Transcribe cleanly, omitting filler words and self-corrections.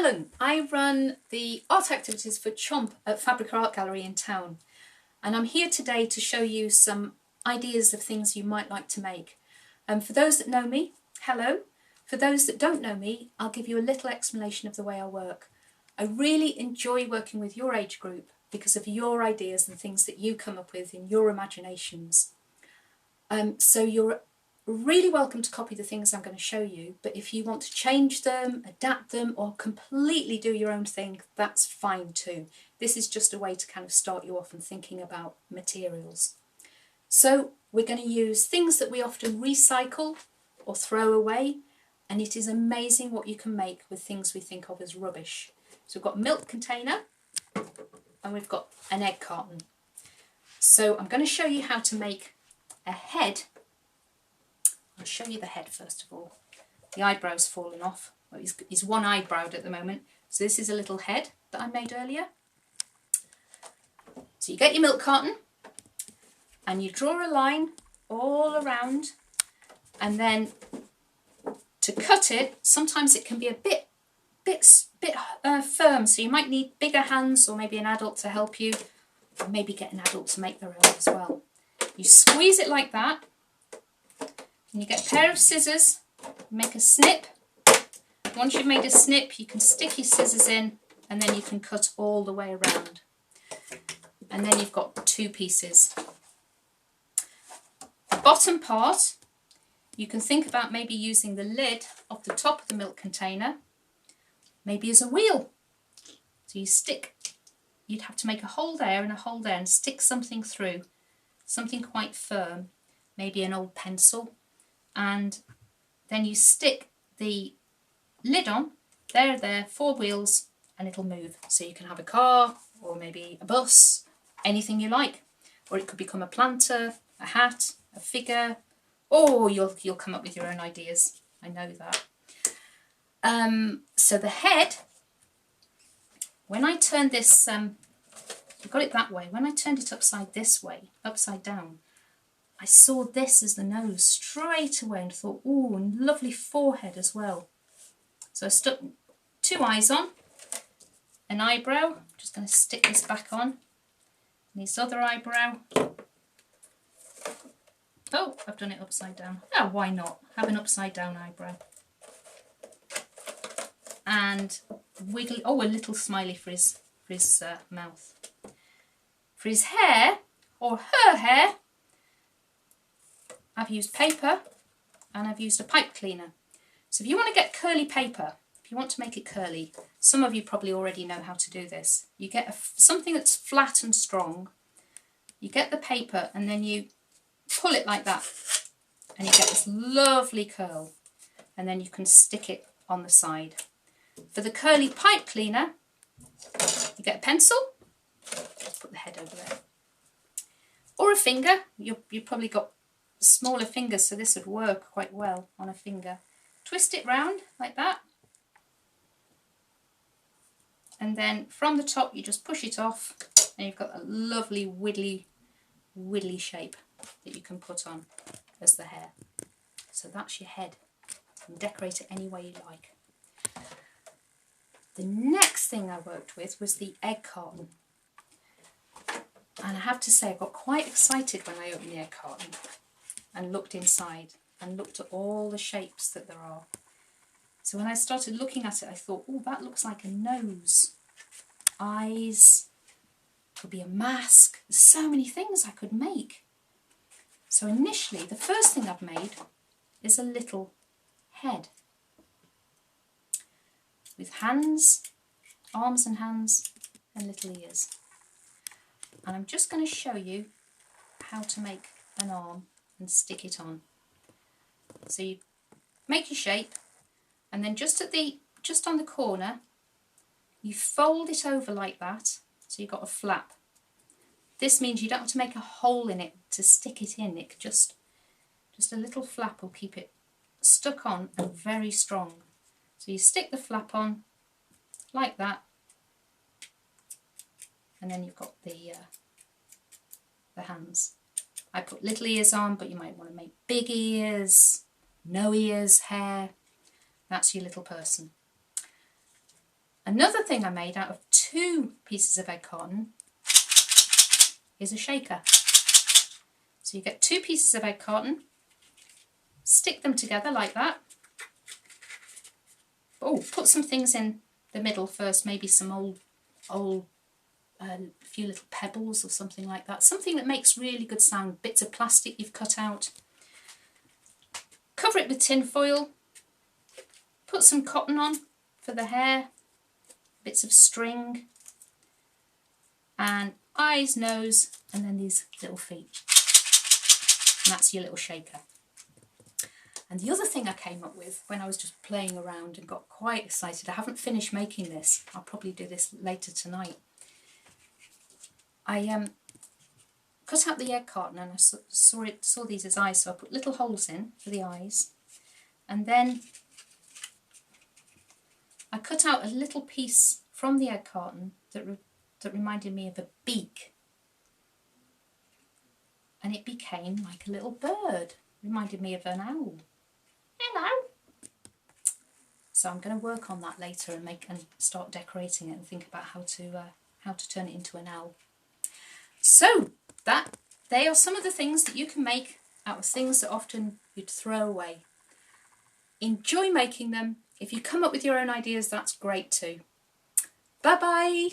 Helen. I run the art activities for Chomp at Fabrica Art Gallery in town, and I'm here today to show you some ideas of things you might like to make. For those that know me, hello. For those that don't know me, I'll give you a little explanation of the way I work. I really enjoy working with your age group because of your ideas and things that you come up with in your imaginations. So you're really welcome to copy the things I'm going to show you, but if you want to change them, adapt them, or completely do your own thing, that's fine too. This is just a way to kind of start you off and thinking about materials. So we're going to use things that we often recycle or throw away, and it is amazing what you can make with things we think of as rubbish. So we've got a milk container and we've got an egg carton. So I'm going to show you how to make a head. I'll show you the head first of all. The eyebrow's fallen off. Well, he's one eyebrowed at the moment. So this is a little head that I made earlier. So you get your milk carton and you draw a line all around, and then to cut it, sometimes it can be a bit firm, so you might need bigger hands or maybe an adult to help you, or maybe get an adult to make their own as well. You squeeze it like that. And you get a pair of scissors, make a snip. Once you've made a snip, you can stick your scissors in and then you can cut all the way around. And then you've got two pieces. The bottom part, you can think about maybe using the lid off the top of the milk container, maybe as a wheel. So you'd have to make a hole there and a hole there and stick something through, something quite firm, maybe an old pencil. And then you stick the lid on, there, 4 wheels, and it'll move. So you can have a car, or maybe a bus, anything you like. Or it could become a planter, a hat, a figure, or you'll come up with your own ideas. I know that. So the head, when I turned this, I've got it that way. When I turned it upside down, I saw this as the nose straight away and thought, ooh, and lovely forehead as well. So I stuck 2 eyes on, an eyebrow. I'm just going to stick this back on. And this other eyebrow. Oh, I've done it upside down. Oh, why not? Have an upside down eyebrow. And wiggly, a little smiley for his mouth. For his hair, or her hair, I've used paper and I've used a pipe cleaner. So if you want to get curly paper, if you want to make it curly, some of you probably already know how to do this. You get something that's flat and strong, you get the paper and then you pull it like that and you get this lovely curl, and then you can stick it on the side. For the curly pipe cleaner, you get a pencil, let's put the head over there, or a finger. You've probably got smaller fingers, so this would work quite well on a finger. Twist it round like that, and then from the top you just push it off, and you've got a lovely widdly shape that you can put on as the hair. So that's your head. You can decorate it any way you like. The next thing I worked with was the egg carton, and I have to say I got quite excited when I opened the egg carton and looked inside and looked at all the shapes that there are. So when I started looking at it, I thought, oh, that looks like a nose, eyes, could be a mask. There's so many things I could make. So initially, the first thing I've made is a little head with hands, arms and hands, and little ears. And I'm just going to show you how to make an arm and stick it on. So you make your shape, and then just on the corner you fold it over like that, so you've got a flap. This means you don't have to make a hole in it to stick it in. It just a little flap will keep it stuck on and very strong. So you stick the flap on like that, and then you've got the hands. I put little ears on, but you might want to make big ears, no ears, hair. That's your little person. Another thing I made out of 2 pieces of egg carton is a shaker. So you get 2 pieces of egg carton, stick them together like that. Oh, put some things in the middle first, maybe some old few little pebbles or something like that. Something that makes really good sound, bits of plastic you've cut out. Cover it with tin foil, put some cotton on for the hair, bits of string, and eyes, nose, and then these little feet. And that's your little shaker. And the other thing I came up with when I was just playing around and got quite excited, I haven't finished making this, I'll probably do this later tonight. I cut out the egg carton and I saw these as eyes, so I put little holes in for the eyes, and then I cut out a little piece from the egg carton that reminded me of a beak, and it became like a little bird, reminded me of an owl. Hello. So I'm going to work on that later and start decorating it and think about how to turn it into an owl. So they are some of the things that you can make out of things that often you'd throw away. Enjoy making them. If you come up with your own ideas, that's great too. Bye bye.